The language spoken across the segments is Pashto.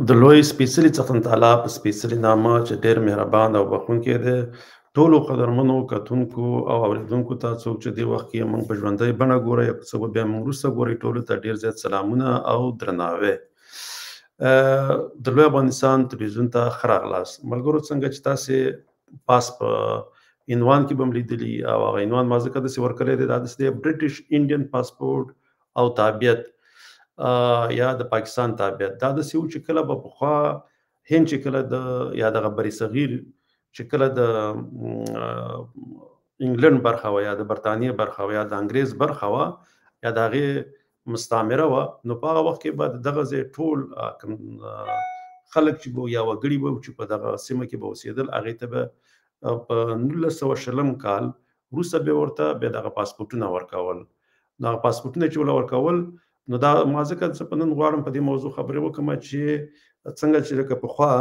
د لوی سپېڅلي څښتن تعالی په سپېڅلي نامه چې ډېر مهربان او بخښونکی دی، ټولو قدرمنو کتونکو او اورېدونکو ته څوک چې دې وخت کې موږ په ژوندۍ بڼه ګورئ او که څه به بیا موږ وروسته ګورئ، ټولو ته ډېر زیات سلامونه او درناوی. د لوی افغانستان تلویزیون ته ښه راغلاست. ملګرو، څنګه چې تاسې پاس په عنوان کې به م لیدلي او هغه عنوان ما ځکه داسې ورکړی دی، دا داسې دی برټش انډین پاسپورټ او تابعیت یا د پاکستان تابعیت. دا داسې و چې کله به پخوا هند چې کله د یا دغه بري صغیر چې کله د انګلند برخه وه یا د برطانیې برخه وه یا د انګریز برخه وه یا د هغې مستعمره وه، نو په هغه وخت کې به د دغه ځای ټول خلک چې به یا وګړي به چې په دغه سیمه کې به اوسېدل، هغې ته به په 1920 کال وروسته بیا ورته بیا دغه پاسپورټونه ورکول. دغه پاسپورټونه چې ورله ورکول، نو دا ما ځکه څه په نن غواړم په دې موضوع خبرې وکړم چې څنګه چې لکه پخوا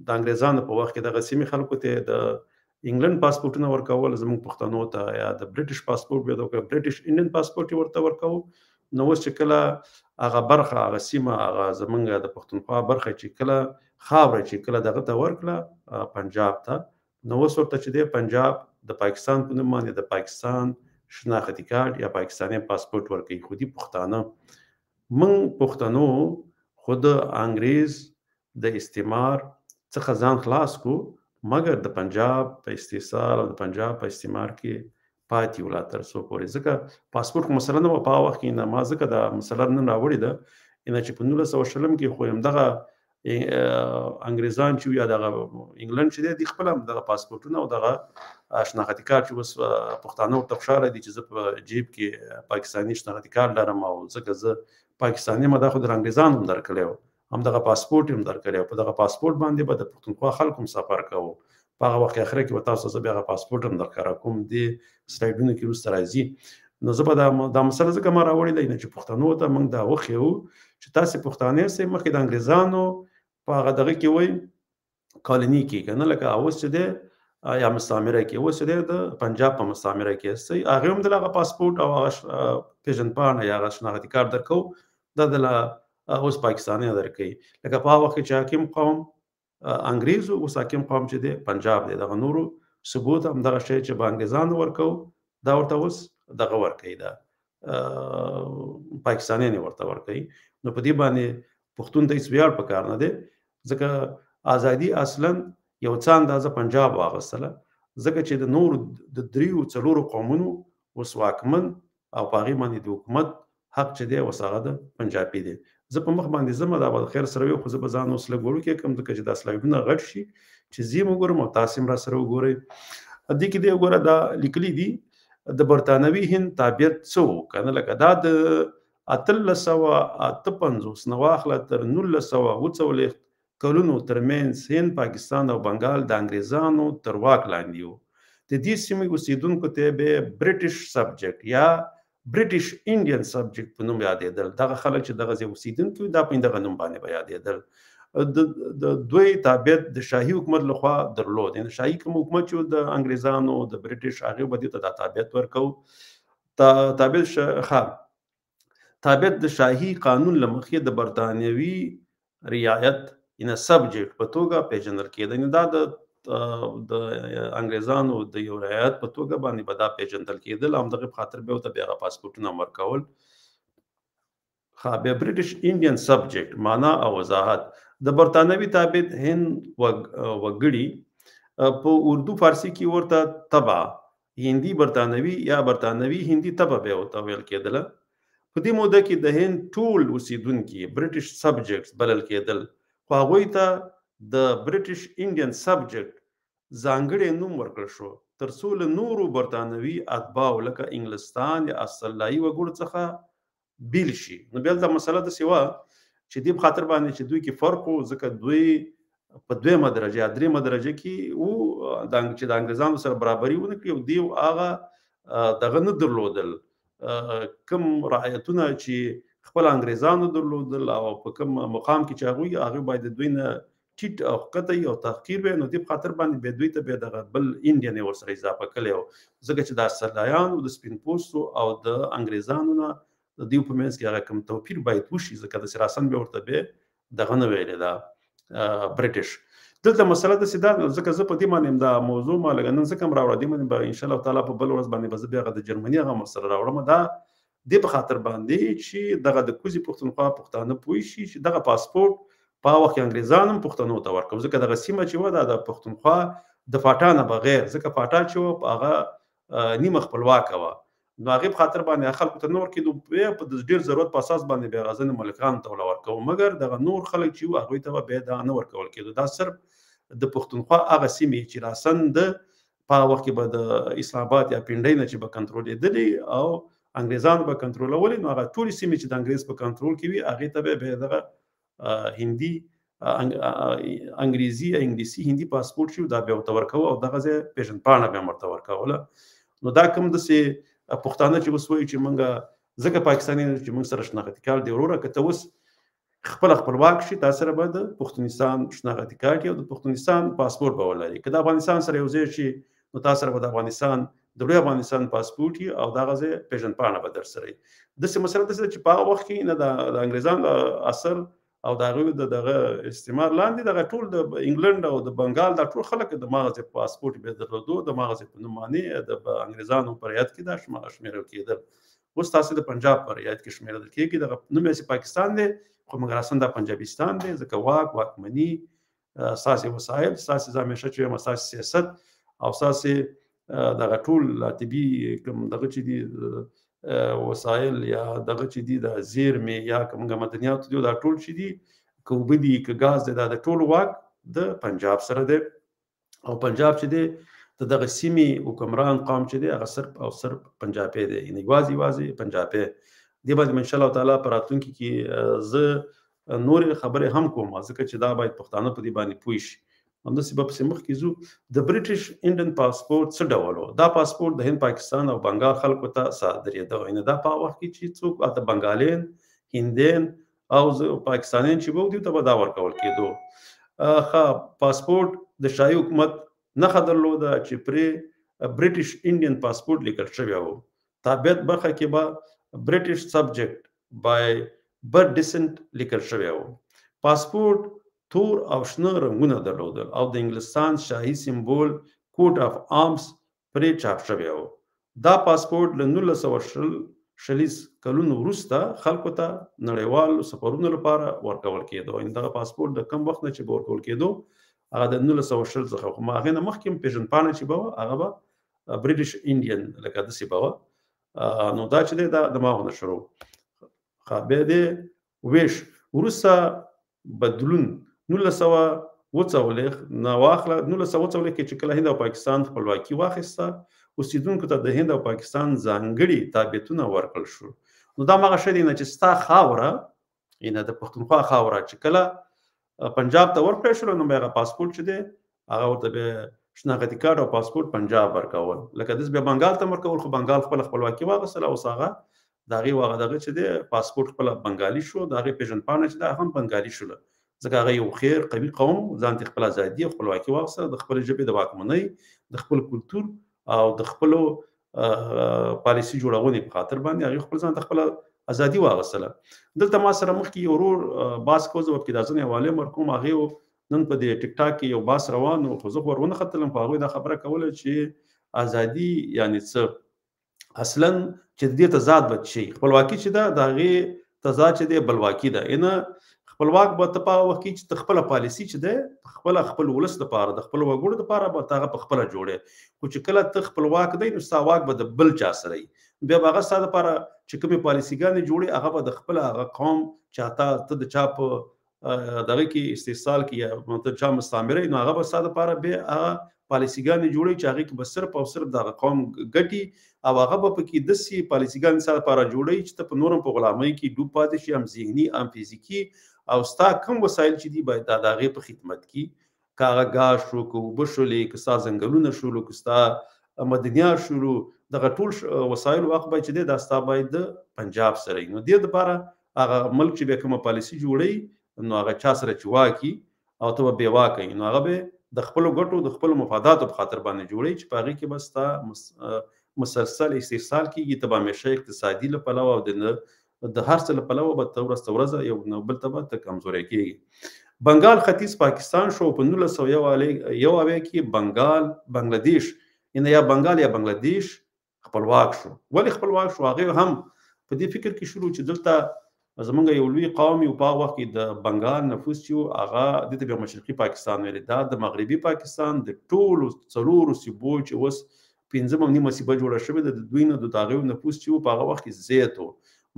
د انګریزانو په وخت کې دغه سیمې خلکو ته د انګلند پاسپورټونه ورکول، زموږ پښتنو ته یا د برټش پاسپورټ بیا د برټش انډین پاسپورټ یې ورته ورکوو. نو اوس چې کله هغه برخه هغه سیمه هغه زموږ د پښتونخوا برخه چې کله خاوره چې کله دغه ته ورکړه پنجاب ته، نو اوس ورته چې دی پنجاب د پاکستان په نوم باندې د پاکستان شناختی کارت یا پاکستانی پاسپورټ ورکوي. خو دې پښتانه موږ پښتنو خو د انګریز د استعمار څخه ځان خلاص کو، مګر د پنجاب په استحصال او د پنجاب په استعمار کې پاتې وو لا تر څو پورې. ځکه پاسپورټ خو مسله نه وه په هغه وخت کې، نه ما ځکه دا مسله نن راوړې ده چې په 1920 کې خو همدغه انګریزان چې یا دغه انګلند چې دی دوی خپله هم دغه پاسپورټونه او دغه شناختي کارت چې اوس پښتانه ورته خوشحاله دي چې زه په جیب کې پاکستاني شناختي کارت لرم او ځکه زه پاکستاني یم، دا خو د انګریزانو هم درکړی و، همدغه پاسپورټ یې هم درکړی و. په دغه پاسپورټ باندې به د پښتونخوا خلکو هم سفر کوو. په هغه وخت کې اخره کې به تاسو زه بیا هغه پاسپورټ هم درښکاره کوم، دې سلایډونو کې وروسته راځي. نو زه به دا مسله ځکه ما راوړې ده چې پښتنو ته موږ دا وښیو چې تاسې پښتانه یاستئ، مخکې د انګریزانو په هغه دغه کې وایي کالوني کې که نه، لکه اوس چې دی یا مستعمره کې، اوس چې دی د پنجاب په مستعمره کې یاستئ، هغې هم دله هغه پاسپورټ او هغه پېژندپاڼه یا هغه شناختي کارت درکوو، دا دله اوس پاکستاني درکوي. لکه په هغه وخت کې چې حاکم قوم انګریز و، اوس حاکم قوم چې دی پنجاب دی. دغه نورو ثبوت همدغه شی چې به انګریزانو ورکوو دا ورته اوس دغه ورکوي، دا پاکستانیان یې ورته ورکوي. نو په دې باندې پښتون ته هېڅ ویاړ پکار نه دی، ځکه ازادي اصلا یو څه اندازه پنجاب واخیستله، ځکه چې د نورو د 3-4 قومونو اوس واکمن او په هغې باندې د حکومت حق چې دی اوس هغه د پنجابي دی. زه په مخ باندې ځم، دا به د خیر سره وي، خو زه به ځان اوس لږ وړوکی کړم ځکه چې دا سلایډونه غټ شي چې زه یې وګورم او تاسې هم راسره وګورئ. دې کې دی وګوره دا لیکلي دي د برطانوي هند تابعیت څه و که نه، لکه دا د 1858 نه واخله تر 1940 کلونو ترمنځ هند، پاکستان او بنګال د انګریزانو تر واک لاندې وو. د دې سیمې اوسېدونکو ته به برټش سبجیکټ یا برټش انډین سبجیکټ په نوم یادېدل. دغه خلک چې دغه ځای اوسېدونکي وو دا په دغه نوم باندې به یادېدل. د دوی تابعیت د شاهي حکومت لخوا درلود، یعنې شاهي کوم حکومت چې د انګریزانو د برټش هغې به دې ته دا تابعیت ورکوو. تابعیت د شاهي قانون له مخې د برطانوي رعایت ان سبجیکټ په توګه پیژندل کېده. دا د انګریزانو د یو رعایت په توګه باندې به دا پیژندل کېدل، همدغې په خاطر بیا ورته بیا هغه پاسپورټونه هم ورکول. بیا برټش انډین سبجیکټ معنا او وضاحت د برطانوي تابعیت هند وګړي په اردو فارسي کې ورته تبع هندي برطانوي یا برطانوي هندي تبع بیا ورته ویل کېدله. په دې موده کې د هند ټول اوسېدونکي برټش سبجیکټس بلل کېدل، خو هغوی ته د برټش انډین سبجیکټ ځانګړی نوم ورکړل شو تر څو له نورو برطانوي اتباعو لکه انګلستان یا استرالایي وګړو څخه بیل شي. نو بیا دا مسله داسې وه چې دې په خاطر باندې چې دوی کې فرق و، ځکه دوی په 2مه درجه یا 3مه درجه کې وو چې د انګریزانو سره برابري ونه کړي، او دوی هغه دغه نه درلودل کوم رعایتونه چې خپل انګریزانو درلودل او په کوم مقام کې چې هغوی باید د دوی نه ټیټ او ښکته او تحقیر وی. نو دې په خاطر باندې بیا دوی ته بیا دغه بل انډین یې ورسره اضافه کړی و، ځکه چې د استرالایانو د سپین پوستو او د انګریزانو نه د دوی په منځ کې هغه کوم توپیر باید وشي، ځکه داسې راسن بیا ورته بیا دغه نه ویلې دا برټش. دلته مسله داسې ده، ځکه زه په دې باندې دا موضوع ما لږ نن ځکه هم راوړه، دې باندې به انشاءالله تعالی په بل ورځ باندې به زه بیا د جرمني هغه مسله راوړم. دا دې په خاطر باندې چې دغه د کوزي پښتونخوا پښتانه پوه شي چې دغه پاسپورټ په هغه وخت کې انګریزان هم پښتنو ته ورکړو، ځکه دغه سیمه چې وه دا د پښتونخوا د فاټا نه بغیر، ځکه فاټا چې وه هغه نیمه خپلواکه وه، نو هغې په خاطر باندې خلکو ته نه ورکېدو، بیا په ډېر ضرورت په اساس باندې بیا هغه ځینې ملکانو ته ولا ورکوو، مګر دغه نور خلک چې وو هغوی ته به بیا دا نه ورکول کېدو. دا صرف د پښتونخوا هغه سیمې چې راسن د په هغه وخت کې به د اسلام آباد یا پنډۍ نه چې به کنټرولېدلې او انګریزانو به کنټرولولې، نو هغه ټولې سیمې چې د انګریز په کنټرول کې وي هغې ته به بیا دغه هندي انګریزي انګلیسي هندي پاسپورټ چې دا بیا ورته ورکوو او دغه ځای پېژندپاڼه بیا هم ورته ورکوله. نو دا کوم داسې پښتانه چې اوس وایي چې موږ ځکه پاکستاني چې موږ سره شناختي کارت دی، وروره که ته اوس خپلواک شي تا سره به د پښتونستان شناختي کارت او د پښتونستان پاسپورټ به ولري. که د افغانستان سره یو ځای شي نو تا سره به د افغانستان د لوی افغانستان پاسپورټ وي او دغه ځای پېژندپاڼه به در سره وي. داسې مسله داسې ده چې په هغه وخت کې نه د انګریزانو اثر او د هغوی د دغه استعمار لاندې دغه ټول د انګلند او د بنګال دا ټول خلک د مغه ځای پاسپورټ به درلودو، د مغه ځای په نوم باندې د انګریزانو په رعایت کې دا شمیرل کېدل. اوس تاسو د پنجاب په رعایت کې شمیرل کېږي، دغه نوم یې پاکستان دی خو مګر اصلا دا پنجابستان دی، ځکه واکمني ستاسې وسایل ستاسې زه همیشه چې وایم ستاسې سیاست او ستاسې دغه ټول طبي کوم دغه چې دي وسایل یا دغه چې دي د زیرمې یا کوم معدنیات دي دا ټول چې دي که اوبه دي که ګاز دی دا د ټول واک د پنجاب سره دی او پنجاب چې دی د دغه سیمې حکمران قوم چې دی هغه صرف او صرف پنجابی دی، یعنې یوازې پنجابی. دې باندې انشاءالله تعالی په راتلونکي کې زه نورې خبرې هم کوم، ځکه چې دا باید پښتانه په دې باندې پوه شي. همداسې به پسې مخکې ځو. د برټش انډین پاسپورټ څه ډول و؟ دا پاسپورټ د هند پاکستان او بنګال خلکو ته صادرېده، یعنې دا په هغه وخت کې چې څوک د بنګالین هندین او پاکستانیان چې به دوی ته به دا ورکول کېدو. پاسپورټ د شاهي حکومت نښه درلوده چې پرې برټش انډین پاسپورټ لیکل شوی و. تابعیت برخه کې به برټش سبجیکټ بای برډ ډیسنټ لیکل شوی و. پاسپورټ تور او شنه رنګونه درلودل او د انګلستان شاهي سمبول کوټ اف آرمز پرې چاپ شوی و. دا پاسپورټ له 1940 کلونو وروسته خلکو ته نړیوالو سفرونو لپاره ورکول کېدو. دغه پاسپورټ د کم وخت نه چې به ورکول کېدو هغه د 1940 څخه، خو هغې نه مخکې هم پېژندپاڼه چې به وه هغه به برټش انډین لکه داسې به وه. نو دا چې دی دا د ما نه شروع. بیا دې ویش وروسته بدلون 1940 نه واخله 1940 کې چې کله هند او پاکستان خپلواکي واخیسته اوسېدونکو ته د هند او پاکستان ځانګړي تابعیتونه ورکړل شو. نو دا هغه شی دی نه چې ستا خاوره یعنې د پښتونخوا خاوره چې کله پنجاب ته ورکړی شول نو بیا هغه پاسپورټ چې دی هغه ورته بیا شناختي کارت او پاسپورټ پنجاب ورکول، لکه داسې بیا بنګال ته ورکول، خو بنګال خپله خپلواکي واخیستله اوس هغه د هغې هغه دغه چې دی پاسپورټ خپله بنګالي شو، د هغې پېژندپاڼه چې ده هغه هم بنګالي شوله، ځکه هغه یو خیر قوي قوم ځان ته خپل ازادي او خپلواکي واخیستله د خپلې ژبې د واکمنۍ د خپل کلتور او د خپلو پالیسي جوړونې په خاطر باندې هغې خپل ځان ته خپله ازادي واخیستله. دلته ما سره مخکې یو ورور باس کوزه وکړي دا ځینې حوالې ورکوم، هغې نن په دې ټیک ټاک کې یو باس روان و خو زه خو ور ونه ختلم، خو هغوی دا خبره کوله چې ازادي یعنې څه اصلا چې د دې تضاد به څه شي، خپلواکي چې ده د هغې تضاد چې دی بلواکي ده. یعنې خپلواک به ته په هغه وخت کې چې ته خپله پالیسي چې دی خپله خپل ولس دپاره د خپلو وګړو دپاره به ته هغه په خپله جوړې، خو چې کله ته خپلواک دی نو ستا واک به د بل چا سره وي، بیا به هغه ستا دپاره چې کومې پالیسیګانې جوړې هغه به د خپله هغه قوم چې ته د چا په دغه کې استحصال کې یا ته چا مستعمره نو هغه به ستا دپاره بیا هغه پالیسیګانې جوړوي چې هغې کې به صرف او صرف دغه قوم ګټي او هغه به پکې داسې پالیسیګانې ستا دپاره جوړوي چې ته په نور هم په غلامۍ کې ډوب پاتې شي، هم ذهني هم فزیکي، او ستا کوم وسایل چې دي باید د هغې په خدمت کې، که هغه ګاز شو که اوبه شولې که ستا ځنګلونه شولو که ستا مدنیات شولو، دغه ټول وسایلو حق باید چې دی دا ستا باید د پنجاب سره وي. نو دې دپاره هغه ملک چې بیا کومه پالیسي جوړوي نو هغه چا سره چې واکي او ته به بې واکه وي نو هغه به د خپلو ګټو د خپلو مفاداتو په خاطر باندې جوړوي چې په هغې کې به ستا مسلسل استحصال کېږي، ته به همیشه اقتصادي له پلوه او د د هر څه له پلوه به ته ورځ ورځ یو نه بل ته به ته کمزوری کېږي. بنګال ختیځ پاکستان شو په 1901 کې بنګلادیش یا بنګال یا بنګلادیش خپلواک شو. ولې خپلواک شو؟ هغه هم په دې فکر کې شروع چې دلته زمونږ یو لوی قوم یو په وخت کې د بنګال نفوس چې هغه د دې مشرقي پاکستان ویل دا د مغربي پاکستان د ټولو څلورو صوبو چې اوس 5.5 صوبه جوړه شوې ده د دوی نه د هغه نفوس چې په هغه وخت کې زیات و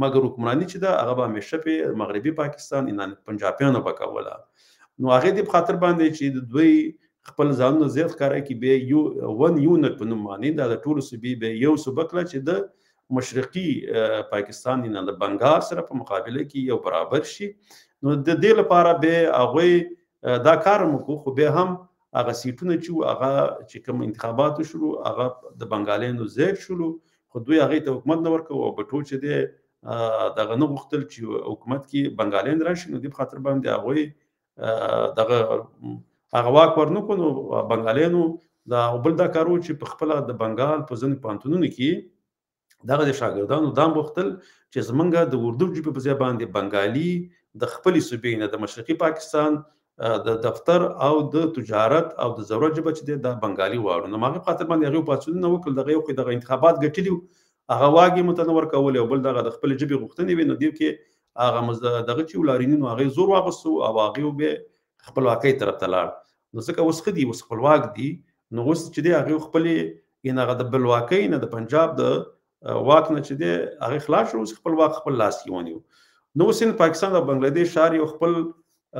مګر حکمراني چې ده هغه به همیشه په مغربي پاکستان ان پنجابیانو پکوله. نو هغه د خاطر باندې چې د دوی خپل ځانونه زیات ښکاره کړي به یو ون یونټ په نوم باندې د ټولو صوبې به یو صوبه کړه چې د مشرقي پاکستان نه د بنګال سره په مقابله کې یو برابر شي. نو د دې لپاره به هغه دا کار وکړو خو به هم هغه سیټونه چې هغه چې کوم انتخابات شروع هغه د بنګالیانو زیات شروع خو دوی هغه ته حکومت نه ورکوه او په ټول چې د دغه نه غوښتل چې حکومت کې بنګالیان راشي نو د خاطر باندې هغه دغه هغه واک ورنکو نو بنګالیانو دا بل دا کارو چې په خپل د بنګال په ځینو پوهنتونونو کې دغه د شاګردانو دا غوښتل چې زمونږ د اردو ژبې په ځای باندې بنګالي د خپلې صوبې نه د مشرقي پاکستان د دفتر او د تجارت او د ضرورت ژبه چې د بنګالي واړو. نو هغه خاطر باندې هغه پاتونونه وکړل دغه یو دغه انتخابات ګټلی هغه واګي متنور کول او بل دغه د خپل ژبې غوښتنې وي نو دی کې هغه دغه چې ولارینو هغه زور واغستو او هغه به خپلواکۍ طرف ته لاړ. نو ځکه اوس خدي اوس خپلواک دي نو اوس چې دی هغه خپل هغه د بلواکۍ نه د پنجاب د واک نه چې دی هغه خلاص شو خپل واک خپل لاس کې ونیو. نو اوس پاکستان او بنگلاديش شار یو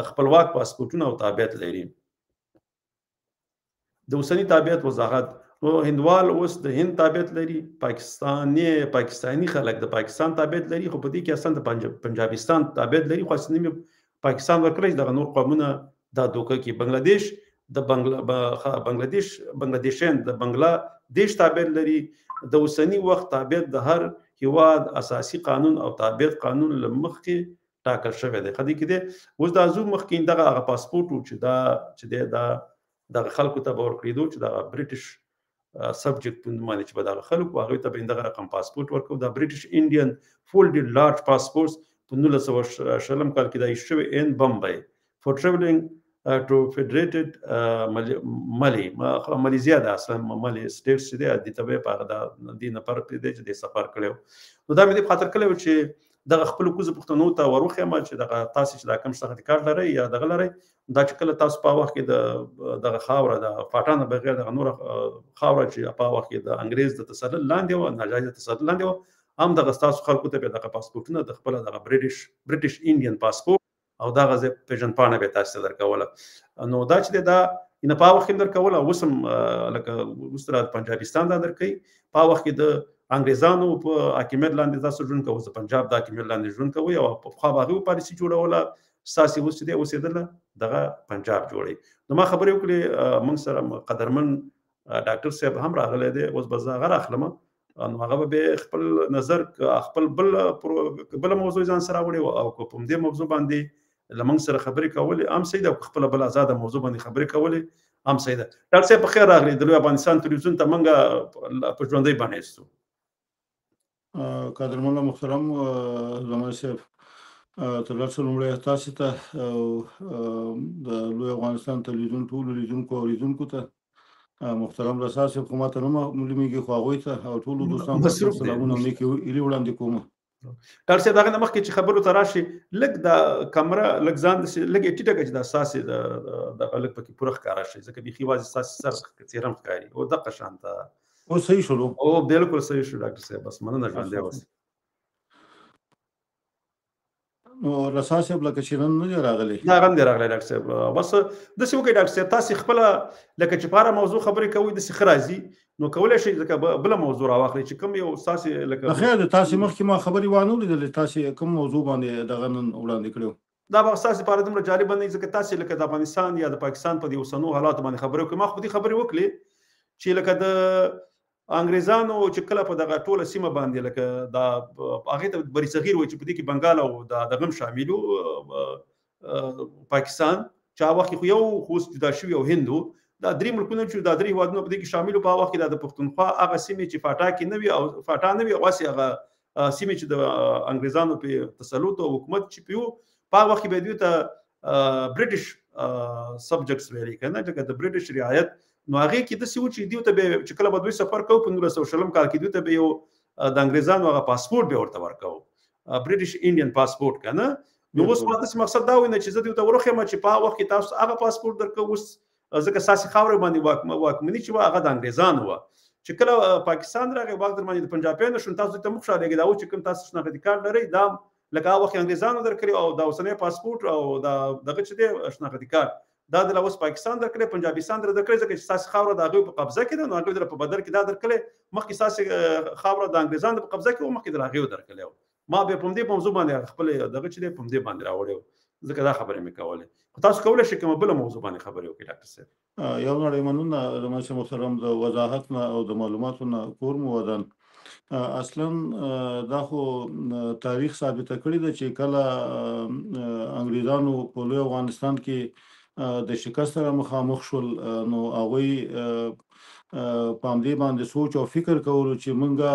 خپلواک پاسپورتونه او تابعیت لري. د اوسنی تابعیت وضاحت نو هندوال اوس د هند تابعیت لري پاکستانی خلک د پاکستان تابعیت لري خو په دې کې اصلا د پنجابستان تابعیت لري خو اصلي پاکستان ورکړي د نور قومونه دا دوکه کې بنگلاديش د بنگلاديشن د بنگلاديش تابعیت لري. د اوسنی وخت تابعیت د هر هیواد اساسي قانون او تابعیت قانون لمخې ټاکل شوی دی. خدای کې دی اوس د ازو مخکې دغه پاسپورت چې دا د خلکو ته ورکړیدو چې د برټش سبجیکټ په باندې چې د خلکو هغه ته دغه رقم پاسپورت ورکو د برټش انډین فولډډ لارج پاسپورت په 1900 کال کې دا شوی ان بمبئی فور ټریولینګ to federated مالیزیا د اصلا مالی سټیټس چې د دې تبع په د دې نه پر پیدا چې د سفر کړو نو دا مې د خاطر کړو چې د خپل کوزه پښتنو ته وروخه ما چې د تاسو چې د کم څه کار لري یا د غلري دا چې کله تاسو په وخت کې د خاوره د فاټانه بغیر د نور خاوره چې په وخت کې د انګريز د تسلل لاندې و ناجایز تسلل لاندې و هم د تاسو خلکو ته د پاسپورتونه د خپل د برټش انډین پاسپورت او دا غزه پیژن پانه به تاسو درکوله. نو دا چې دا ان په وخت کې درکوله وسم لکه وستره پنجابستان دا درکې په وخت کې د انګريزانو په حکومت لاندې تاسو ژوند کوو د پنجاب د حکومت لاندې ژوند کوي او په خوا باغي پالیسي جوړوله ساسي وسته دی اوسېدل دغه پنجاب جوړي. نو ما خبرې وکړې موږ سره قدرمن ډاکټر صاحب هم راغلی دی اوس بزاغه راخلم نو هغه به خپل نظر خپل بل موضوع ځان سره وړي او کوم دې موضوع باندې لمن سره خبرې کولې ام سیده خپل بل آزاد موضوع باندې خبرې کولې ام سیده ډاکټر صاحب په خیر راغلی د لوی افغانستان تلویزیون ته منګه په ژوندۍ باندې استو قدرمن محترم زمان صاحب ترڅو لومړی تاسو ته د لوی افغانستان تلویزیون ټول لیدونکو ته محترم رساس حکومت نو مليږي خو هغه ته او ټول دوستانو ته سلامونه نیکی ویلي وړاندې کوم. ډاکټر صاحب دغه مخکې چې خبرو ته راشي لږ د کیمرا لږ ځان لږ ټیټه کړي د اساسي د لږ پکې پوره ښکارا شي ځکه به خيوازي اساسي سر څیرم ښکاري او دغه شانته او صحیح شلو او بالکل صحیح شو ډاکټر صاحب بس مننه ژوندې اوس نو رساس صاحب لکه چې نن نه راغلی دا غن دی راغلی ډاکټر صاحب بس د څه وکړي ډاکټر صاحب تاسو خپل لکه چې پاره موضوع خبرې کوي د څه راځي نو کولای شي ځکه بل موضوع راوخلي چې کوم یو اساسي لکه خیر تاسو مخکې ما خبري وانه لیدل تاسو کوم موضوع باندې دغه نن وړاندې کړو دا به اساسي پاره دومره جالب نه ځکه تاسو لکه د افغانستان یا د پاکستان په دې وسنو حالات باندې خبرې کوي ما خو دې خبرې وکړي چې لکه د انګريزانو چې کله په دغه ټوله سیمه باندې لکه دا هغه ته بری صغیر وای چې په دې کې بنگال او د غم شاملو پاکستان چې هغه خو یو خو جدا شوی او هندو دا درې ملکونه چې دا درې وادونه په دې کې شامل په هغه کې د پښتونخوا هغه سیمه چې فاټا کې نه وي او فاټا نه وي واسي هغه سیمې چې د انګریزانو په تسلط او حکومت چې پیو په وخت کې به دوی ته برټش سبجیکټس ویلي کنه چې د برټش رعایت نو هغه کې د سیو چې دوی ته به چې کله به دوی سفر کوو په 1900 کال کې دوی ته به یو د انګریزانو هغه پاسپورت به ورته ورکاو برټش انډین پاسپورت کنه نو اوس ماته مقصد دا ویني چې زه دوی ته ورخم چې په وخت کې تاسو هغه پاسپورت درکو اوس ځکه ساسي خاور باندې واکمني چې هغه د انګریزانو و چې کله پاکستان راغی واک در باندې د پنجابیانو شون تاسو ته مخ شاله دا و چې کوم تاسو شناختی کارت لرئ دا لکه هغه وخت انګریزانو درکړي او دا اوسنۍ پاسپورت او دا دغه چې دی شناختی کارت دا د اوس پاکستان درکړي پنجابستان درکړي ځکه چې ساسي خاور د هغه په قبضه کې ده نو هغه در په بدل کې دا درکړي مخکې ساسي خاور د انګریزانو په قبضه کې او مخکې د هغه درکړي ما به په دې موضوع باندې خپل دغه چې دی په دې باندې راوړیو ځکه دا خبرې مې کولې تاسو کولای شئ کوم بل موضوع باندې خبرې وکړئ ډاکټر صاحب یو نړۍ مننه د مشه محترم د وضاحت نه او د معلوماتو نه کور مو ودان اصلا دا خو تاریخ ثابت کړی دی چې کله انګریزانو په لوی افغانستان کې د شکست سره مخامخ شول نو هغه په دې باندې سوچ او فکر کولو چې مونږه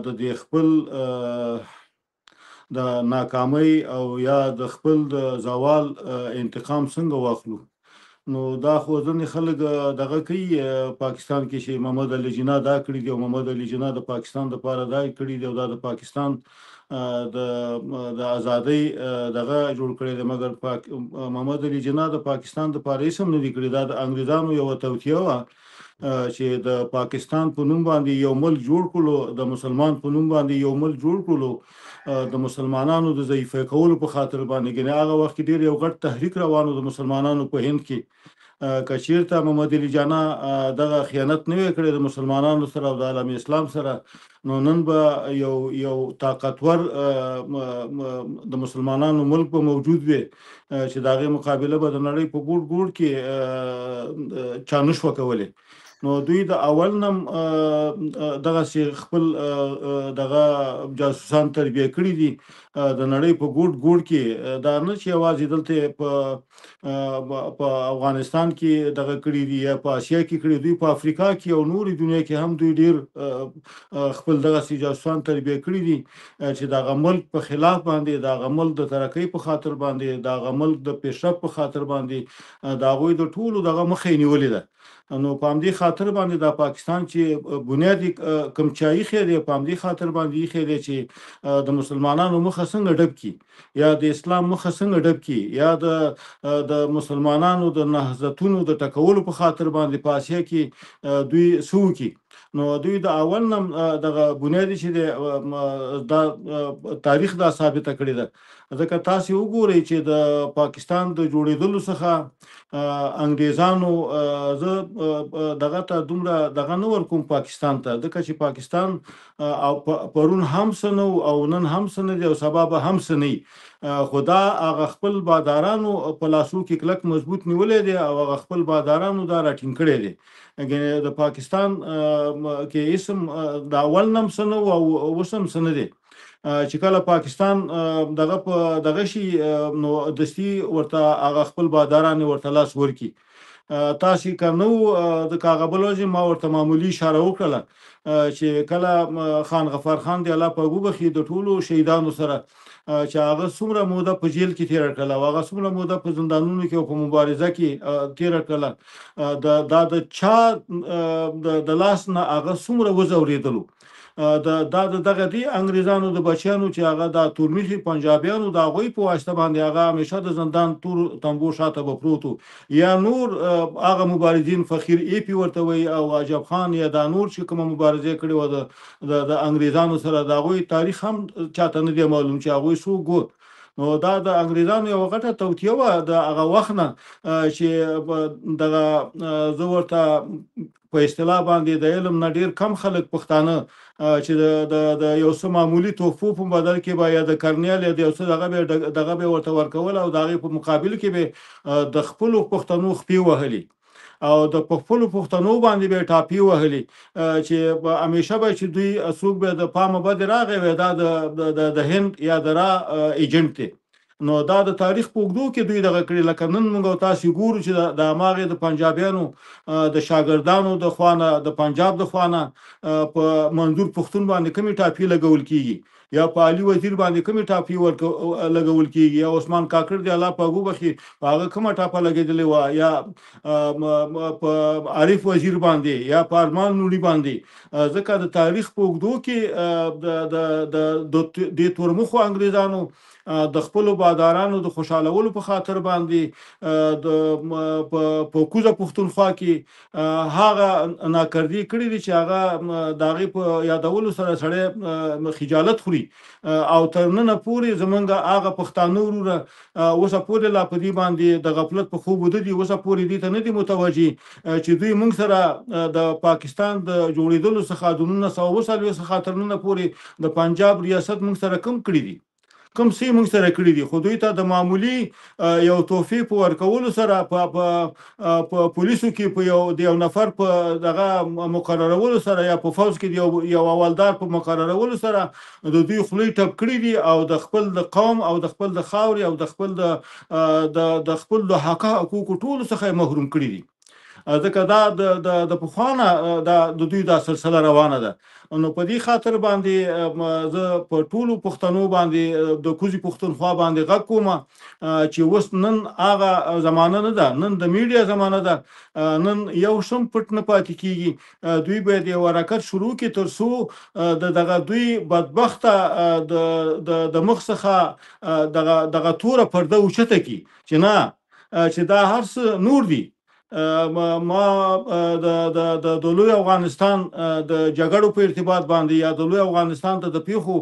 د دې خپل د ناکامۍ او یا د خپل د زوال انتقام څنګه واخلو نو دا خو ځنې خلک دغه کوي پاکستان کې چې محمد علي جناح دا کړی دی او محمد علي جناح د پاکستان لپاره دا کړی دی او دا د پاکستان د ازادۍ دغه جوړ کړی دی مګر محمد علي جناح د پاکستان لپاره هیڅ هم نه دی کړی دا د انګریزانو یو توطیه وه چې د پاکستان په نوم باندې یو ملک جوړ کړلو د مسلمان په نوم باندې یو ملک جوړ کړلو د مسلمانانو د ضعیفه کولو په خاطر باندې ګنې هغه وخت کې ډېر یو غټ تحریک روانو د مسلمانانو په هند کې کچیرته محمد علي جناح دغه خیانت نه کړی د مسلمانانو سره او د عالم اسلام سره نو نن به یو طاقتور د مسلمانانو ملک به موجود وي چې د هغې مقابله به د نړۍ په ګوټ ګوټ کې چا نشوه کولی نو دوی د اول نم دغه خپل دغه جاسوسان تربیه کړي دي د نړۍ په ګوټ ګوټ کې دا نه چې یوازې دلته په افغانستان کې دغه کړي دي یا په اسیا کې کړي دوی په افریقا کې او نورې دنیا کې هم دوی ډېر خپل دغه جاسوسان تربیه کړي دي چې دغه ملک په خلاف باندې دغه ملک د ترقۍ په خاطر باندې دغه ملک د پیشرفت په خاطر باندې د هغوی د ټولو دغه مخه یې نیولې ده نو په همدې خاطر باندې د پاکستان چې بنیادی کم چایي خېری په همدې خاطر باندې خېری چې د مسلمانانو مخه څنګه ډب کی یا د اسلام مخه څنګه ډب کی یا د مسلمانانو د نهضتونو د ټکولو په خاطر باندې په اسیا کې دوی سو کی نو دوی د اول نم دغه بنیادی چې د تاریخ دا ثابت کړی ده ځکه تاسو وګورئ چې د پاکستان د جوړېدلو څخه انګریزانو زه دغه ته دومره دغه نه ورکوم پاکستان ته ځکه چې پاکستان او پرون هم سنو او نن هم سن دی او سبا به هم سنی خدا هغه خپل بادارانو په لاسو کې کلک مضبوط نیولې دي او هغه خپل بادارانو دا راټینګ کړي دي د پاکستان کې اسم د اول نم سنو او وسم سن دي چې کله پاکستان دغه شي نو دستی ورته هغه خپل باداران ورته لاس ورکی تاسو کنو د کاغبلوجي ما ورته معمولی اشاره وکړه چې کله خان غفار خان دی الله په ګوبخي د ټولو شهیدانو سره چې هغه څومره موده په جیل کې تیر کړله او هغه څومره موده په زندانونو کې او په مبارزه کې تیر کړله د چا د لاس نه هغه څومره وزوریدلو دغه دی انګریزانو د بچیانو چې هغه د تورمیخي پنجابیانو د هغوی په واسطه باندې هغه همیشه د زندان تور تنبو شاته به پروتو یا نور هغه مبارزین فخیر ای پی ورته وي او عجب خان یا د نور چې کوم مبارزه کړي و د انګریزانو سره د هغوی تاریخ هم چاته نه دی معلوم چې هغوی سو ګوت نو دا د انګریزانو یو غټه توطیه وه د هغه وخت نه چې دغه زه ورته په اصطلاح باندې د علم نه ډېر کم خلک پښتانه چې د یو څه معمولی توفو په بدل کې به یا د کرنیل یا د یو څه دغه به ورته ورکول او د هغې په مقابل کې به د خپلو پښتنو خپې وهلي او د خپلو پښتنو باندې به ټاپي وهلي چې همیشه به چې دوی څوک به د پامه بد راغی وی دا د هند یا د را ایجنټ دی نو دا د تاریخ په اوږدو کې دوی دغه کړي، لکه نن موږ تاسو ګورو چې د هماغې د پنجابیانو د شاګردانو د خوانه د پنجاب د خوانه په منظور پښتون باندې کومې ټاپې لګول کیږي، یا په علي وزیر باندې کومې ټاپې لګول کیږي، یا عثمان کاکړ دی الله په هغو بخي په هغه کومه ټاپه لګېدلې وه، یا په عارف وزیر باندې یا په ارمان نوري باندې. ځکه د تاریخ په اوږدو کې د تورمخو انګریزانو د خپل بادارانو د خوشالولو په خاطر باندې په کوزه پښتونخوا کې هغه ناکردي کړی دي چې هغه د هغې په یادولو سره سړی خجالت خوري. او تر ننه پورې زمونږ هغه پښتانه وروره اوسه پورې لا په دې باندې د غفلت په خوب وده دي، اوسه پورې دې ته نه دي متوجه چې دوی موږ سره د پاکستان د جوړېدلو څخه د 1940 څخه تر ننه پورې د پنجاب ریاست موږ سره کم کړي دي، کوم څه موږ سره کړي دي، خو دوی ته د معمولی یو تحفې په ورکولو سره په پولیسو کې په یو نفر په دغه مقررولو سره یا په فوج کې یو اولدار په مقررولو سره د دوی خولې ټپ کړي دي، او د خپل د قوم او د خپل د خاورې او د خپل د حقوقو ټولو څخه محروم کړي دي. ځکه دا د پخوانه د دوی دا سلسله روانه ده. نو په دې خاطر باندې زه په ټولو پښتنو باندې د کوزي پښتونخوا باندې غږ کوم چې اوس نن هغه زمانه نه ده، نن د میډیا زمانه ده، نن یو شم پټ نه پاتې کیږي. دوی باید یو حرکت شروع کړي تر څو دغه دوی بدبخته د مخ څخه دغه توره پرده اوچته کړي چې نه، چې دا هر څه نور دي. ما د لوی افغانستان د جګړو په ارتباط باندې یا د لوی افغانستان ته د پیښو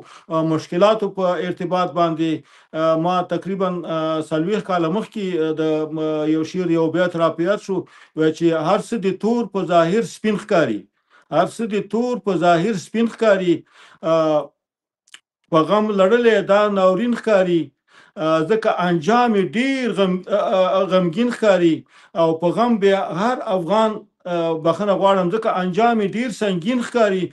مشکلاتو په ارتباط باندې ما تقریبا 40 کاله مخکې د یو شعر یو بیت را پیاد شو چې هر څه د تور په ظاهر سپین ښکاري، هر څه د تور په ظاهر سپین ښکاري، په غم لړلې دا ناورین ښکاري، ځکه انجام ډیر غمگین ښکاري، او په غم به هر افغان بخنه غواړم ځکه انجام ډیر سنگین ښکاري،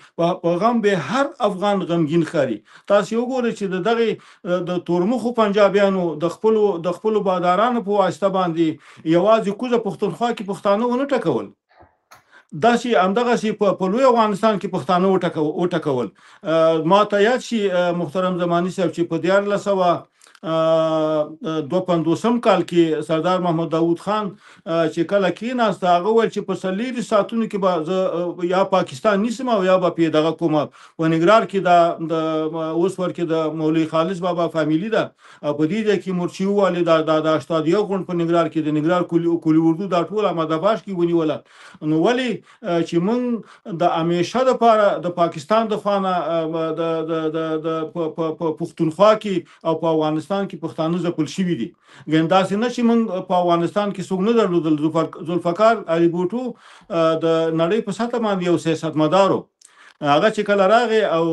په غم به هر افغان غمگین ښکاري. تاسو یو ګورئ چې دغه د تورمخو پنجابیانو د خپل بادارانو په واسطه باندې یوازې کوزه پښتونخوا کې پښتانه ونه ټکول، داسې همدغسې په لوی افغانستان کې پښتانه وټکول. ما ته یاد شي محترم زماني صاحب چې په 1952 کال کې سردار محمد داود خان چې کله کېناست هغه وویل چې په 40 ساعتونو کې به زه یا پاکستان نیسم او یا به پې دغه کومه په ننګرهار کې د اوس ور کې د مولوي خالص بابا فامیلی ده، په دې ځای کې مرچي والي د 81 غونډ په ننګرهار کې د ننګرهار کلي اردو دا ټول احمداباد کې ونیوله. نو ولې چې موږ د همیشه دپاره د پاکستان د خوا نه د پښتونخوا کې او په افغانستان کې پښتانه ځپل شوي دي. ګنې داسې نه چې موږ په افغانستان کې څوک نه درلودل. ذوالفقار علي بوټو د نړۍ په سطح باندې یو سیاستمدار و، هغه چې کله راغی او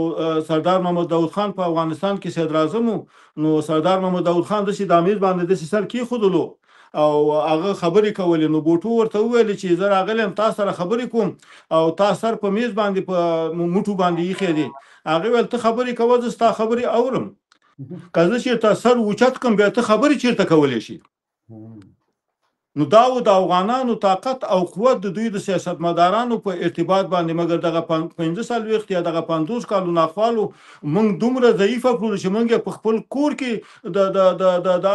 سردار محمد داود خان په افغانستان کې صدر اعظم و، نو سردار محمد داود خان داسې د امیر باندې داسې سر کېښودلو او هغه خبرې کولې. نو بوټو ورته وویل چې زه راغلی یم تا سره خبرې کوم او تا سر په میز باندې په موټو باندې ایښی دی. هغې ویل ته خبرې کوه زه ستا خبرې اورم، که زه چېرته سر اوچت کړم بیا ته خبرې چېرته کولی شي. نو دا و د افغانانو طاقت او قوت د دوی د سیاستمدارانو په ارتباط باندې. مګر دغه 45 یا دغه 50 کالو ناخوالو موږ دومره ضعیفه کړو چې موږ په خپل کور کې د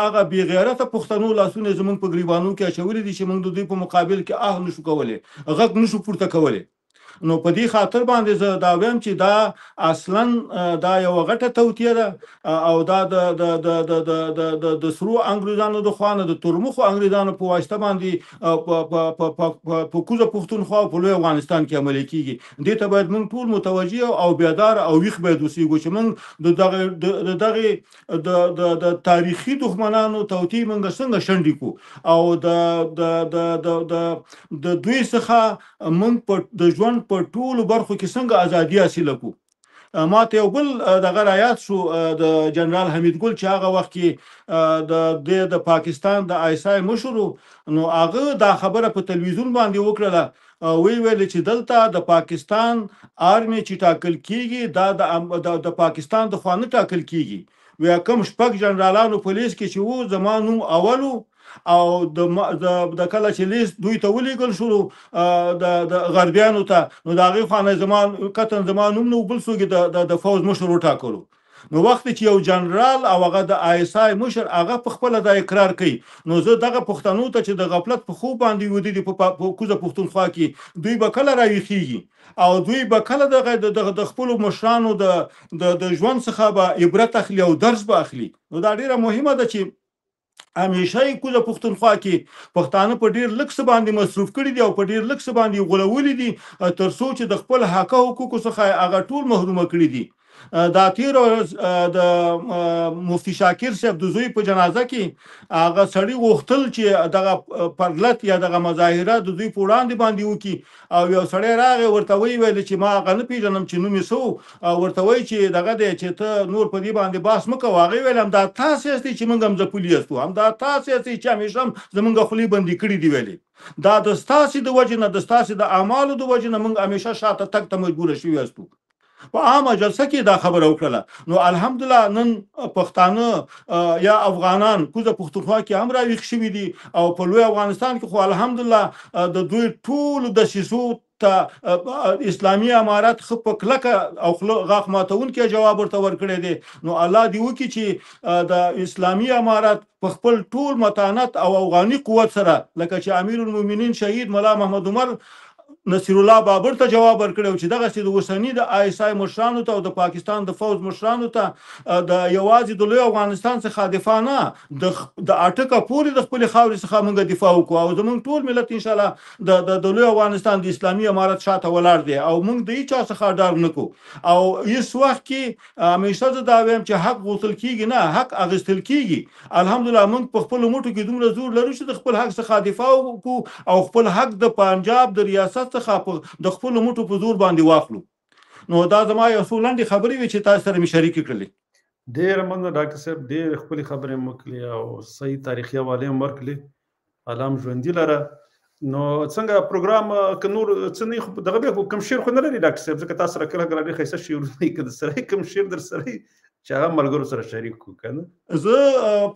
هغه بې غیرته پښتنو لاسونه زموږ په ګریبانو کې اچولي دي چې موږ د دوی په مقابل کې نشو کولی، غږ نشو پورته کولی. نو په دې خاطر باندې زه دا وایم چې دا اصلا دا یو غټه توطیه ده او دا د سرو انګریزانو د خوا نه د تورمخو انګریزانو په واسطه باندې په کوزه پښتونخوا په لوی افغانستان کې عملي کیږي. دې ته باید موږ ټول متوجه او بیدار او ویښ باید اوسېږو چې موږ د دغه د تاریخي دښمنانو توطیې موږ څنګه شنډې کړو او د دوی څخه موږ د ژوند په ټولو برخو کې څنګه ازادي حاصله کړو. ما ته یو بل دغه رایاد شو د جنرال حمید ګل چې هغه وخت کې د پاکستان د آیسای مشر، نو هغه دا خبره په تلویزیون باندې وکړله، ویل چې دلته د پاکستان آرمي چې ټاکل کیږي دا د پاکستان د خوا نه ټاکل کیږي، ویا کوم شپږ جنرالانو په لیست کې چې وو زما نوم اولو او د کله چې لیست دوی ته ولیږل شو د غربیانو ته، نو د هغې خوا نه قطعا زما نوم نه بل څوک د فوز مشر وټاکلو. نو وخت چې یو جنرال او هغه د ISI مشر هغه په خپل د اقرار کوي، نو زه دغه پښتنو ته چې د غفلت په خوب باندې ودی دي په کوزه پښتونخوا کې دوی به کله راویخیږي او دوی به کله د خپل مشرانو د ژوند څخه به عبرت اخلي او درس به اخلي. نو دا ډیره مهمه ده چې همیشه کوزه پښتونخوا کې پښتانه په ډیر لږ څه باندې مصروف کړي دي او په ډیر لږ څه باندې غولولي دي تر څو چې د خپل حق او حقوقو څخه هغه ټول محرومه کړي دي. دا تیر ورځ د مفتی شاکر صاحب د زوی په جنازه کې هغه سړی غوښتل چې دغه پرلت یا دغه مظاهره د دوی په وړاندې باندې وکړي او یو سړی راغی ورته ویل چې ما هغه نه پیژنم چې نوم یې څه او ورته وایي چې دغه دی چې ته نور په دې باندې بحث مه کوه. هغې ویل همدا تاسې یاستئ چې موږ هم ځپلي یاستو، همدا تاسې یاستئ چې همیشه هم زموږ خولې بندي کړي دي. ویلې دا د ستاسې د وجې نه د ستاسې د اعمالو د وجې نه موږ همیشه شاته تګ ته مجبوره شوي یاستو. په عامه جلسه کې دا خبره وکړله. نو الحمدلله نن پښتانه یا افغانان کوزه پښتونخوا کې هم راویښ شوي دي او په لوی افغانستان کې خو الحمدلله د دوی ټولو دسیسو ته اسلامي امارات خو په کلکه او غاښ ماتونکی جواب ورته ورکړی دی. نو الله دې وکړي چې د اسلامي امارات په خپل ټول متانت او افغاني قوت سره لکه چې امیر المؤمنین شهید مولا محمد عمر نصیر الله بابر ته جواب ورکړو چې دغه سید وسنی د ISI مشرانو ته او د پاکستان د فوز مشرانو ته د یوازې د لوی افغانستان څخه دفاع نه د اټکه پورې د خپل خاورې څخه موږ دفاع وکړو او زموږ ټول ملت ان شاء الله د لوی افغانستان د اسلامي امارت شاته ولاړ دی او موږ د هیڅ څخه ډار نه کوو. او هیڅ وخت کې همیشه زه دا وایم چې حق غوښتل کیږي نه حق اخیستل کیږي. الحمدلله موږ په خپل موټو کې دومره زور لرو چې د خپل حق څخه دفاع وکړو او خپل حق د پنجاب د ریاست څخه د خپل موټو په زور باندې واخلو. نو دا زما یو څو لنډې خبرې وي چې تاسو سره مې شریکې کړلې. ډېره مننه ډاکټر صاحب، ډېرې ښکلې خبرې مو وکړلې او صحیح تاریخي حوالې هم ورکړلې. الله هم ژوندي لره. نو څنګه پروګرام که نور څه نه خو دغه بیا کوم شعر خو نه لري ډاکټر صاحب؟ ځکه تاسو سره کله کله ډېر ښایسته شعرونه وي، که در سره کوم شعر در سره چې هغه ملګرو سره شریک کړو که نه؟ زه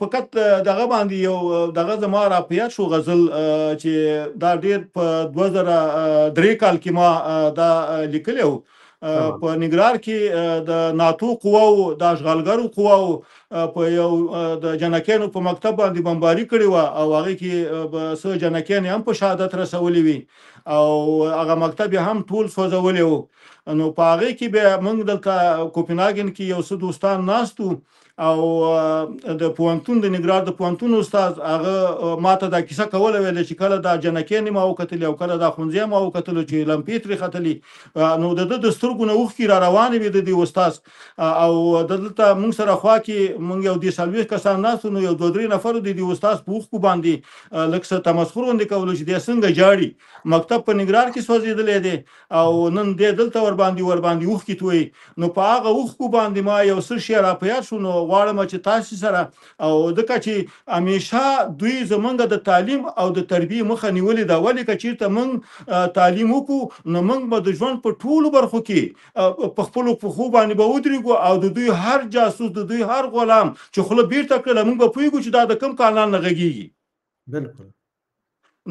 فقط دغه باندې یو دغه زما را په یاد شو غزل چې دا ډېر په 2003 کال کې ما دا لیکلی و. په نګرار کې د ناتو قواو د اشغالګرو قواو په یو د جنکیانو په مکتب باندې بمباري کړې وه او هغې کې څه جنکیانې هم په شهادت رسولې وي او هغه مکتب یې هم ټول سوځولی و. نو په هغې کې بیا موږ دلته کوپنهاګن کې یو څه دوستان ناست وو او د پوهنتون د نګرار د پوهنتون استاد هغه ماته دا کیسه کوله، ویل چې کله دا جنکیانې ما وکتلې او کله دا ښوونځی ما وکتلو چې لمپې ترې ختلي نو د ده د سترګو نه اوښکې را روانې وې د دې استاد او دلته موږ سره خوا کې موږ یو 40 کسان ناست نو یو 2-3 نفرو د دې استاد په اوښکو باندې لږ څه تمسخر غوندې کولو چې دی څنګه جاړي، مکتب په نګرار کې سوځېدلی دی او نن دی دلته ورباندې اوښکې تویي. نو په هغه اوښکو باندې ما یو څه شی را په یاد شو. نو غواړم چې تاسو سره او ځکه چې همیشه دوی زمونږ د تعلیم او د تربیې مخه نیولې ده، ولې که چېرته موږ تعلیم وکړو نو موږ به د ژوند په ټولو برخو کې په خپلو پښو باندې به ودرېږو او د دوی هر جاسوس د دوی هر غلام چې خوله بیرته کړله موږ به پوهېږو چې دا د کوم کانال نه غږېږي. بالکل.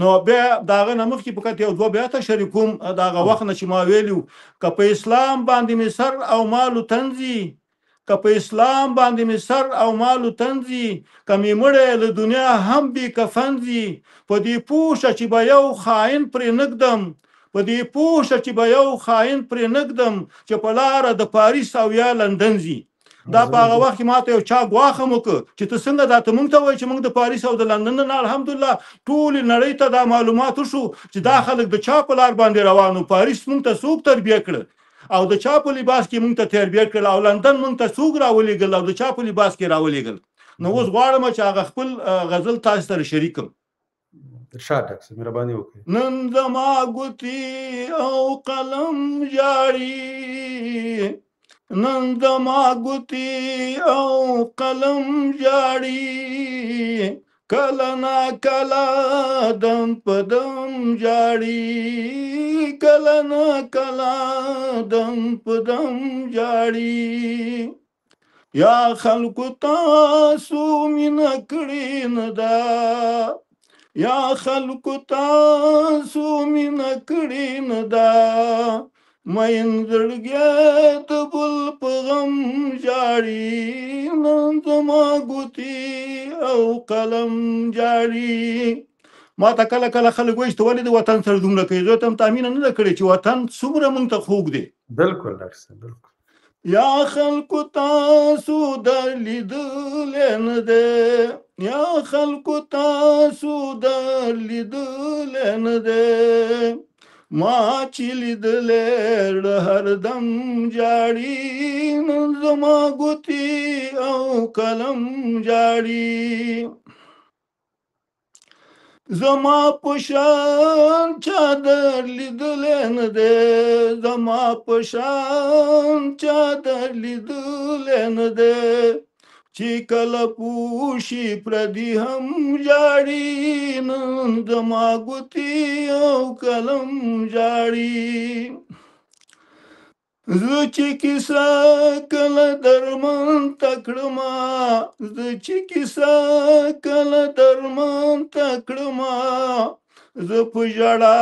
نو بیا د هغه نه مخکې فقط یو 2 بیاته شریکوم د هغه وخت نه چې ما ویلي که په اسلام باندې مې سر او مالو تنځي، که په اسلام باندې مې سر او مالو تنځي، که مې مړی له دنیا هم بې کفنځي، په دې پوه شه چې به یو خاین پرې نږدم، په دې پوه شه چې به یو خاین پرې نږدم چې په لاره د پاریس او یا لندن ځي. دا په هغه وخت کې ماته یو چا ګواښ هم وکړ چې ته څنګه دا ته موږ ته وایې چې موږ د پاریس او د لندن نه الحمدلله ټولې نړۍ ته دا معلومات وشو چې دا خلک د چا په لار باندې روان وو. پاریس موږ ته څوک تربیه کړه او د چا په لباس کې موږ ته تربیه کړل او لندن موږ ته څوک راولېږل او د چا په لباس کې راولېږل. نو اوس غواړم چې هغه خپل غزل تاسو سره شریک کړم. ارشاد ډاکټر مهرباني وکړئ. نن زما ګوتې او قلم جاړي، نن زما ګوتې او قلم جاړي، کله نا کله دم په دم جاړي، کله نا کله دم په دم جاړي. یا خلکو تاسو مینا کړی نه دا یا خلکو تاسو مینا کړی نه دا مین زړګی د بل په غم جاړي نن زما ګوتې او قلم جاړي. ما ته کله کله خلک وایي چې ولې د وطن سره دومره کوي. زه ته هم تامین نه ده کړې چې وطن څومره موږ ته خوږ دی. بالکل ډاکټر صاحب بالکل. یا خلکو تاسو د لیدلې نه دی یا خلکو تاسو د لیدلې نه دی ما چې لیدلې هردم جاړي نن زما ګوتې او قلم جاړي. زما په شان چا در لیدلې نه دی زما په شان چا در لیدلې نه دی چې کله پوشي پردي هم جاړي نن زما ګوتې او قلم جاړي. زه چې کیسه کله درمن تکړما زه چې کیسه کله درمن تکړما زه په ژړا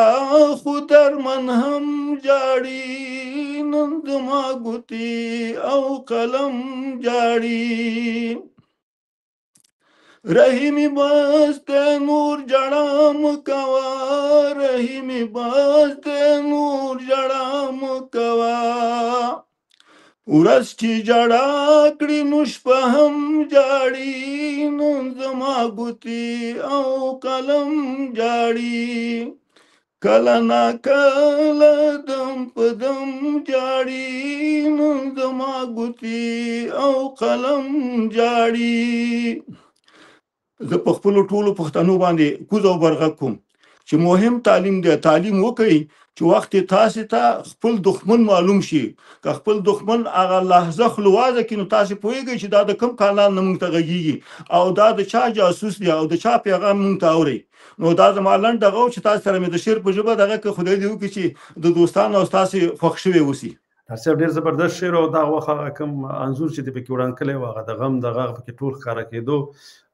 خو درمن هم جاړي نن زما ګوتې او قلم جاړي. رحیمی بس ته نور جړا مکوا رحیمی بس ته نور جړا مکوا ورځ چې جړا کړي نو شپه هم جاړي نن زما ګوتې او قلم جاړي. کله نا کله دم په دم جاړي نن زما ګوتې او قلم جاړي. زه په خپلو ټولو پښتنو باندې کوز او برغه کوم چې مهم تعلیم دی. تعلیم وکړئ چې وخت تاسو ته خپل دښمن معلوم شي. که خپل دښمن هغه لحظه خلوازه کړي نو تاسو پوهیږئ چې دا د کوم کانال نه موږ ته غږیږي او دا د چا جاسوس دی او د چا پیغام موږ ته اوري. نو دا زما لنډ دغه چې تاسو سره مې د شعر په ژبه دغه که خدای دې وکړي چې د دوستانو او تاسو خوښ شوي اوسي. تاسو ډیر زبردست شعر او دا وخه کوم انزور چې د پکې وړاندې کړي واغه د غم دغه پکې ټول ښکارا کېدو.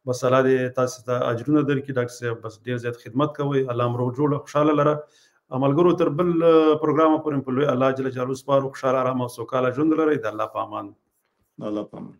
بس الله دې تاسو ته اجرونه درکړي ډاکټر صاحب. بس ډیر زیات خدمت کوئ. الله مو روغ جوړ خوشاله لره. عملګرو تر بل پروګرام پورې په لوی الله جل جلاله سپارو. خوشاله آرام او سوکاله ژوند لرئ. د الله په امان. الله په امان.